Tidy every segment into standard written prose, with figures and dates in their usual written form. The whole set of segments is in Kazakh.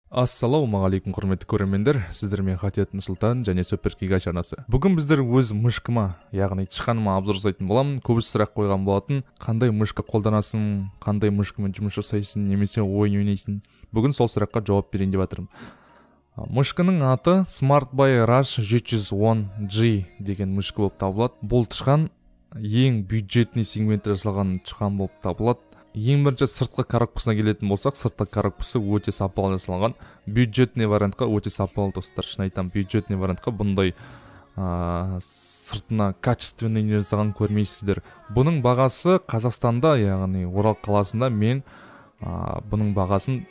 Ассалаумағалейкум құрметті көрермендер, сіздермен Хатият Нұрсұлтан және Суперкигач арнасы. Бүгін біздер өз мышкыма, яғни тышқаныма обзор жасайтын боламын. Көбісі сұрақ қойған болатын, қандай мышка қолданасың, қандай мышкамен жұмыс жасайсың, немесе ойын ойнайсың. Бүгін сол сұраққа жауап берейін деп жатырмын. Мышканың аты Smart by Rush 710G деген мышка болып табылады. Бұл тышқан ең бюджетный сегментте жасалған тышқан болып табылады. Ең бірінші сыртқы коробкасына келетін болсақ, сыртқы коробкасы өте сапалы жасалған. Бюджетный вариантқа өте сапалы, достар. Шын айтамын, бюджетный вариантқа бұндай сыртына качественный жасалған көрмейсіздер. Бұның бағасы Қазақстанда, яғни Орал қаласында мен бұның бағасын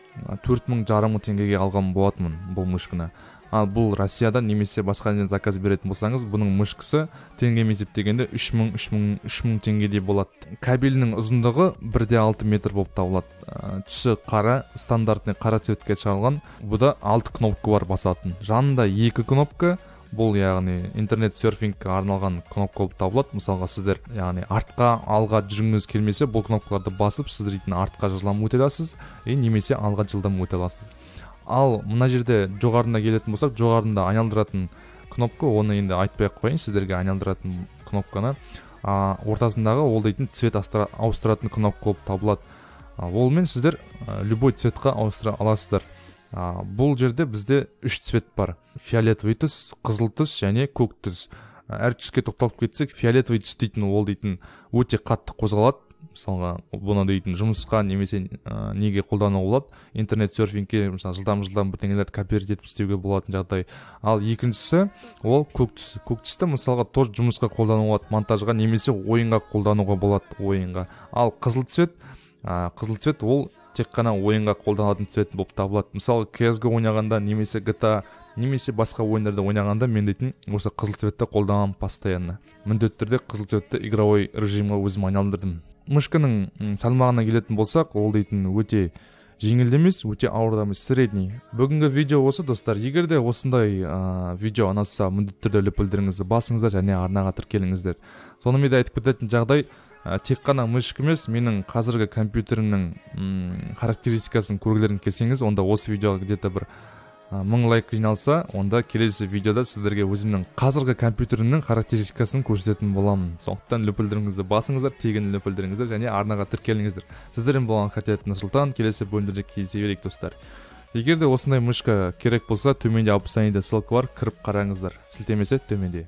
4,500 теңгеге алған болатынмын бұл мышканы. Ал бұл Россияда немесе басқа жерден заказ беретін болсаңыз, бұның мышкасы теңгемен есептегенде 3000 теңгедей болады. Кабелінің ұзындығы 1,6 метр болып табылады. Түсі қара, стандартный қара цветке шығарылған. Бұда 6 кнопка бар басатын. Жанында 2 кнопка, бұл яғни интернет серфингке арналған кнопка болып табылады. Мысалға сіздер яғни артқа, алға жүргіңіз келмесе, бұл кнопкаларды басып, сіздер артқа жылдам өте аласыз, немесе алға жылдам өте аласыз. Ал мына жерде жоғарында келетін болсақ, жоғарында айналдыратын кнопка, оны енді айтпай қойын сіздерге. Айналдыратын кнопканы ортасындағы ол дейтін цвет ауыстыратын кнопка болып табылады. Олмен сіздер любой цветқа ауыстыра аласыздар. Бұл жерде бізде 3 цвет бар: фиолетовый түс, қызыл түс және көк түс. Әр түске тоқталып кетсек, фиолетовый түс дейтін ол дейтін өте қатты қозғалады. Мысалға, бұны дейтін жұмысқа немесе неге қолдануға болады. Интернет серфингке мысалы жылдам бірдеңелерді копировать етіп істеуге болатын жағдай. Ал екіншісі ол көк түс. Көк түсті мысалға тоже жұмысқа қолдануға болады, монтажға немесе ойынға қолдануға болады, ойынға. Ал қызыл цвет ол тек қана ойынға қолданылатын цвет болып табылады. Мысалы CS:GO ойнағанда немесе GTA немесе басқа ойындарда ойнағанда мен дейтін осы қызыл цветті қолданамын постоянно. Міндетті түрде қызыл цветті игровой режимға өзім айналдырдым. Мышканың салмағына келетін болсақ, ол дейтін өте жеңіл емес, өте ауыр емес, средний. Бүгінгі видео осы, достар. Егер де осындай видео ұнаса, міндетті түрде лүпілдеріңізді басыңыздар және арнаға тіркеліңіздер. Сонымен де айтып кететін жағдай, тек қана мышка емес, менің қазіргі компьютерімнің характеристикасын көргілерін келсеңіз, онда осы видеоға где-то бір 1000 лайк жиналса, онда келесі видеода сіздерге өзімнің қазіргі компьютерімнің характеристикасын көрсететін боламын. Сондықтан лүпілдеріңізді басыңыздар, тегін лүпілдеріңіздер және арнаға тіркеліңіздер. Сіздермен болған Хатият Нұрсұлтан. Келесі бөлімдерде кездесе берейік, достар. Егер де осындай мышка керек болса, төменде описаниеде ссылка бар, кіріп қараңыздар. Сілтемесі төменде.